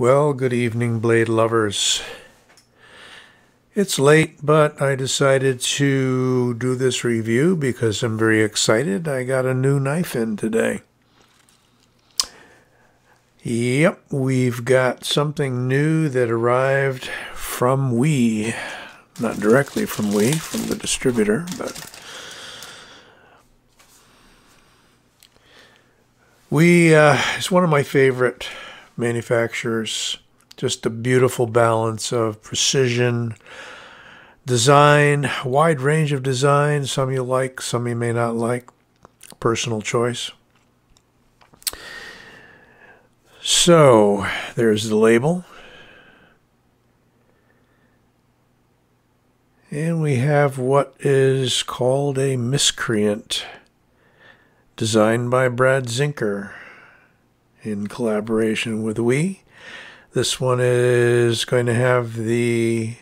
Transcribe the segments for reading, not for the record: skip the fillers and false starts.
Well, good evening, blade lovers. It's late, but I decided to do this review because I'm very excited. I got a new knife in today. Yep, we've got something new that arrived from WE. Not directly from WE, from the distributor, but WE is one of my favorite manufacturers. Just a beautiful balance of precision, design, wide range of design. Some you like, some you may not like. Personal choice. So, there's the label. And we have what is called a Miscreant, designed by Brad Zinker in collaboration with WE. This one is going to have the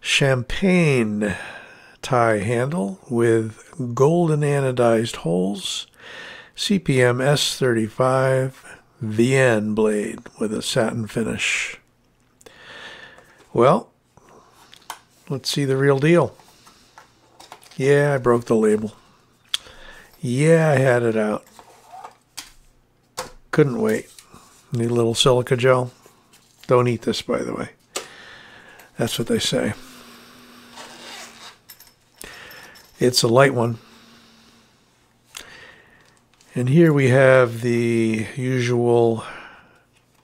champagne tie handle with golden anodized holes, CPM S35 VN blade with a satin finish. Well, let's see the real deal. Yeah, I broke the label. Yeah, I had it out. Couldn't wait. Need a little silica gel. Don't eat this, by the way. That's what they say. It's a light one. And here we have the usual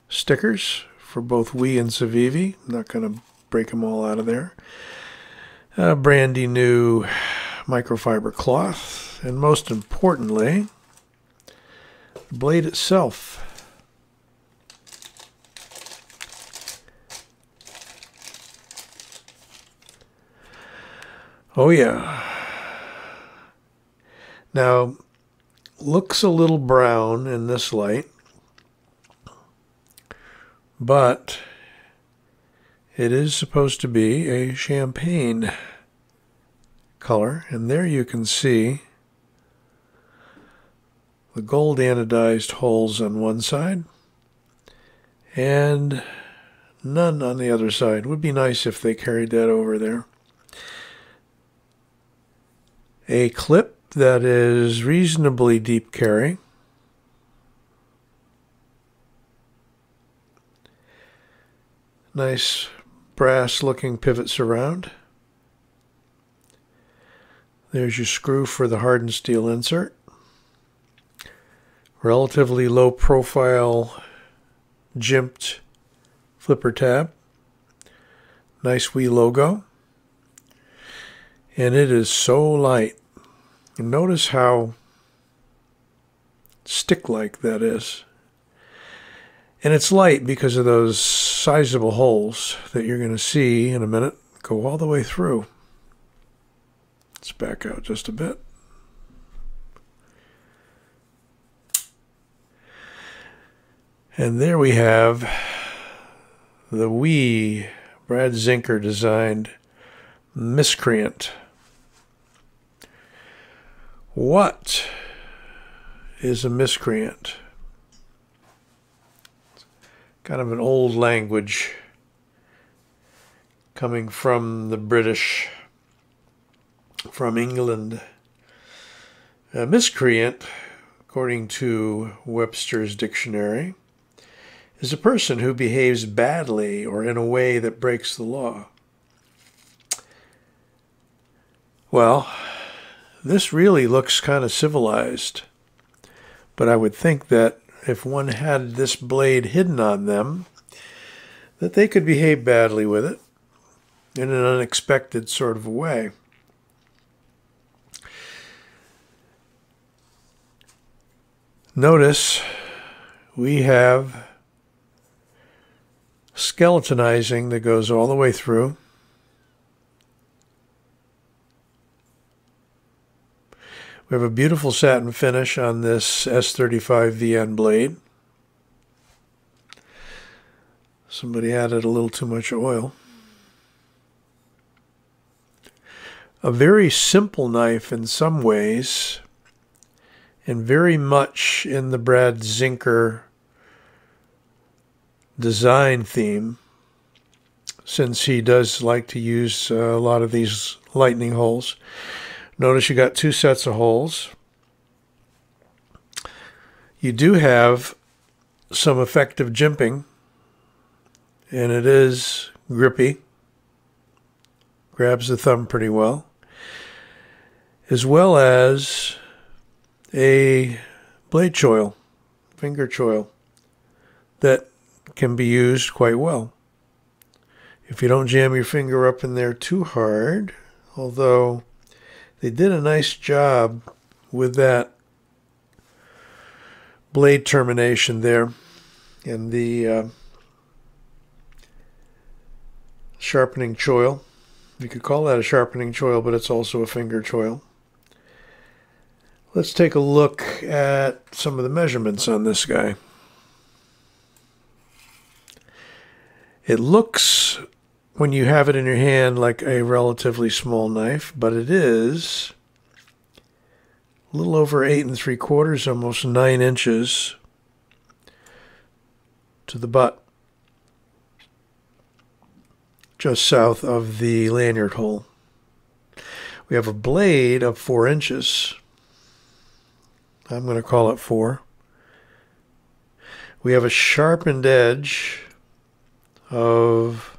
stickers for both WE and Civivi. I'm not going to break them all out of there. Brandy new microfiber cloth. And most importantly, the blade itself. Oh yeah. Now, looks a little brown in this light, but it is supposed to be a champagne color, and there you can see the gold anodized holes on one side and none on the other side. Would be nice if they carried that over there. A clip that is reasonably deep carry. Nice brass looking pivot surround. There's your screw for the hardened steel insert. Relatively low profile jimped flipper tab. Nice WE logo. And it is so light. And notice how stick-like that is. And it's light because of those sizable holes that you're going to see in a minute go all the way through. Let's back out just a bit. And there we have the WE Brad Zinker designed Miscreant. What is a miscreant? It's kind of an old language coming from the British, from England. A miscreant, according to Webster's dictionary, is a person who behaves badly or in a way that breaks the law. Well, this really looks kind of civilized, but I would think that if one had this blade hidden on them, that they could behave badly with it in an unexpected sort of way. Notice we have skeletonizing that goes all the way through. We have a beautiful satin finish on this S35 VN blade. Somebody added a little too much oil. A very simple knife in some ways, and very much in the Brad Zinker design theme, since he does like to use a lot of these lightning holes. Notice you got two sets of holes. You do have some effective jimping, and it is grippy. Grabs the thumb pretty well. As well as a blade choil, finger choil, that can be used quite well. If you don't jam your finger up in there too hard, although they did a nice job with that blade termination there and the sharpening choil. You could call that a sharpening choil, but it's also a finger choil. Let's take a look at some of the measurements on this guy. It looks, when you have it in your hand, like a relatively small knife, but it is a little over 8 3/4, almost 9 inches to the butt, just south of the lanyard hole. We have a blade of 4 inches. I'm going to call it 4. We have a sharpened edge of,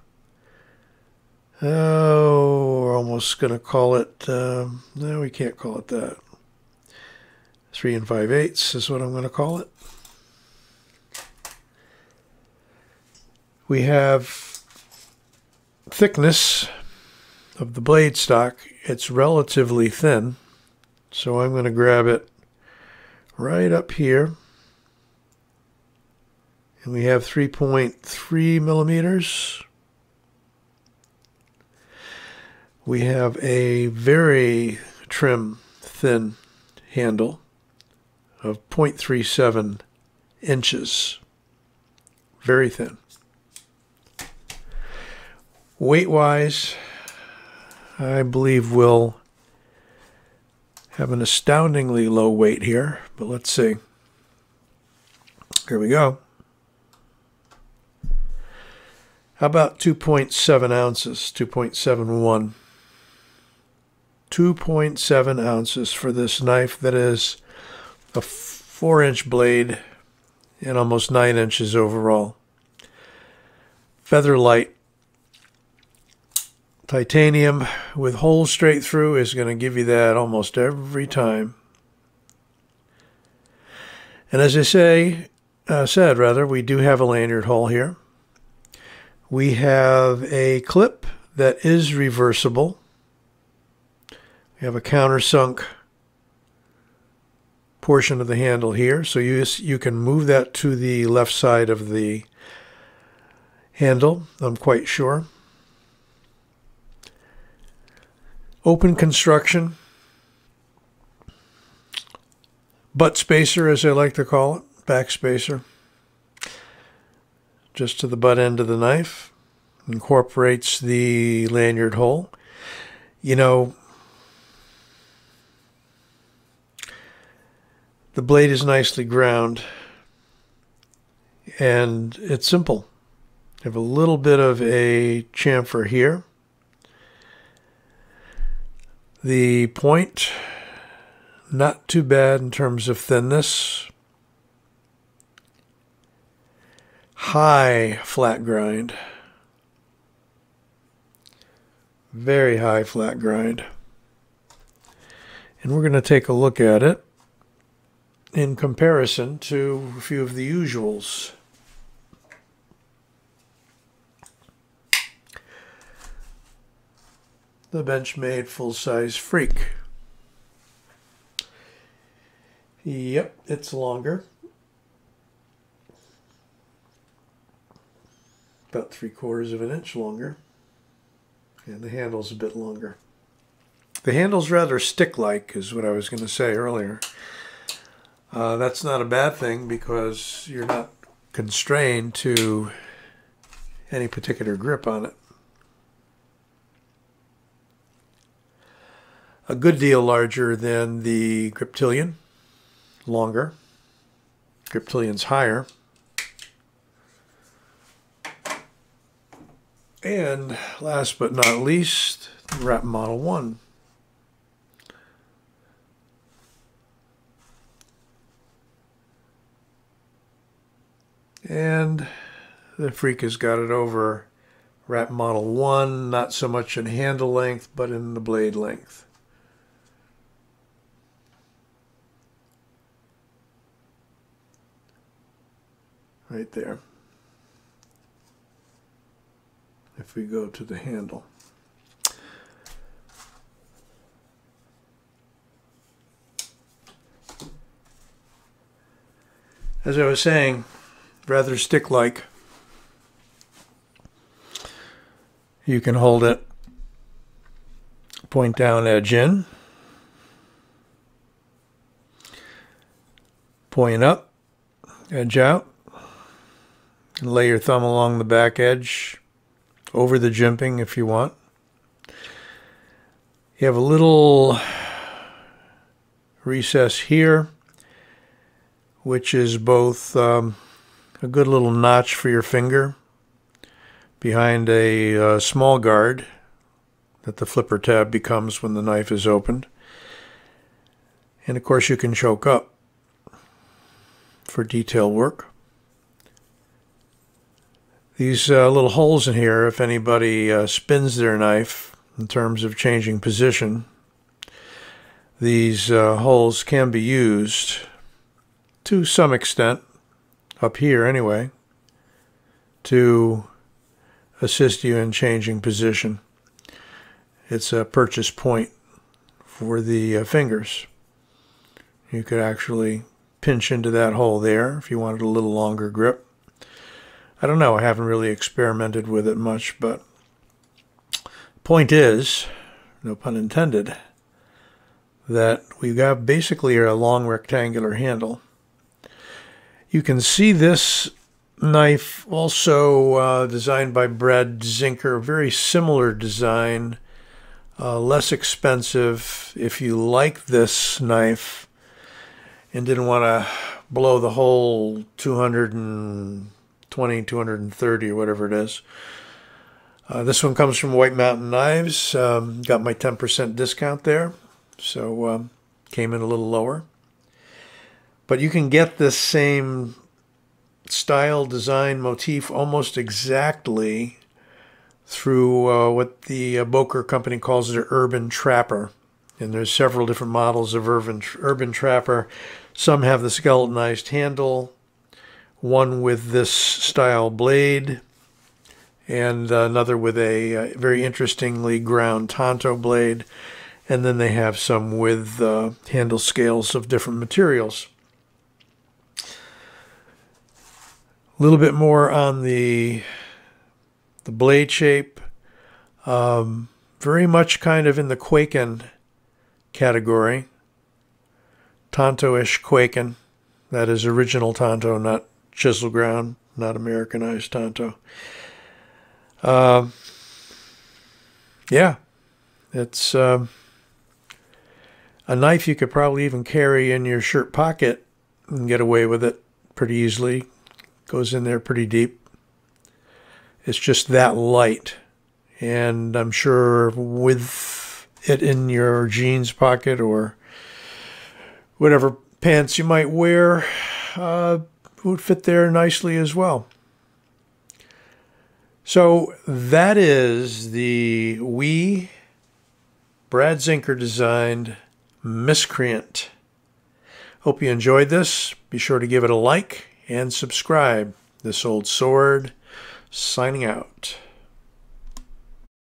we're almost going to call it, no, we can't call it that. 3 5/8 is what I'm going to call it. We have thickness of the blade stock. It's relatively thin, so I'm going to grab it right up here, and we have 3.3 millimeters. We have a very trim, thin handle of 0.37 inches. Very thin. Weight-wise, I believe we'll have an astoundingly low weight here, but let's see. Here we go. How about 2.7 ounces, 2.71? 2.7 ounces for this knife that is a 4-inch blade and almost 9 inches overall. Feather light. Titanium with holes straight through is going to give you that almost every time. And as I said, we do have a lanyard hole here. We have a clip that is reversible. We have a countersunk portion of the handle here, so you can move that to the left side of the handle, I'm quite sure. Open construction, butt spacer, as I like to call it, back spacer, just to the butt end of the knife, incorporates the lanyard hole. You know, the blade is nicely ground, and it's simple. You have a little bit of a chamfer here. The point, not too bad in terms of thinness. High flat grind. Very high flat grind. And we're going to take a look at it in comparison to a few of the usuals. The Benchmade full-size Freak. Yep, it's longer. About 3/4 of an inch longer. And the handle's a bit longer. The handle's rather stick-like, is what I was going to say earlier. That's not a bad thing because you're not constrained to any particular grip on it. A good deal larger than the Griptilian, longer. Griptilian's higher. And last but not least, wrap model 1. And the freak has got it over wrap model 1, not so much in handle length, but in the blade length. Right there. If we go to the handle. As I was saying, rather stick-like. You can hold it point down, edge in, point up, edge out, and lay your thumb along the back edge over the jimping if you want. You have a little recess here, which is both a good little notch for your finger behind a small guard that the flipper tab becomes when the knife is opened. And of course you can choke up for detail work. These little holes in here, if anybody spins their knife in terms of changing position, these holes can be used to some extent, up here anyway, to assist you in changing position. It's a purchase point for the fingers. You could actually pinch into that hole there if you wanted a little longer grip. I don't know, I haven't really experimented with it much, but point is, no pun intended, that we've got basically a long rectangular handle. You can see this knife also designed by Brad Zinker, very similar design, less expensive. If you like this knife and didn't want to blow the whole 220, 230 or whatever it is. This one comes from White Mountain Knives. Got my 10% discount there, so came in a little lower. But you can get this same style, design, motif almost exactly through what the Boker company calls their Urban Trapper. And there's several different models of Urban Trapper. Some have the skeletonized handle, one with this style blade, and another with a very interestingly ground tanto blade. And then they have some with handle scales of different materials. A little bit more on the blade shape. Very much kind of in the kwaiken category. Tanto-ish kwaiken. That is original tanto, not chisel ground, not Americanized tanto. Yeah, it's a knife you could probably even carry in your shirt pocket and get away with it pretty easily. Goes in there pretty deep. It's just that light. And I'm sure with it in your jeans pocket or whatever pants you might wear, would fit there nicely as well. So that is the WE Brad Zinker designed Miscreant. Hope you enjoyed this. Be sure to give it a like and subscribe. This Old Sword, signing out.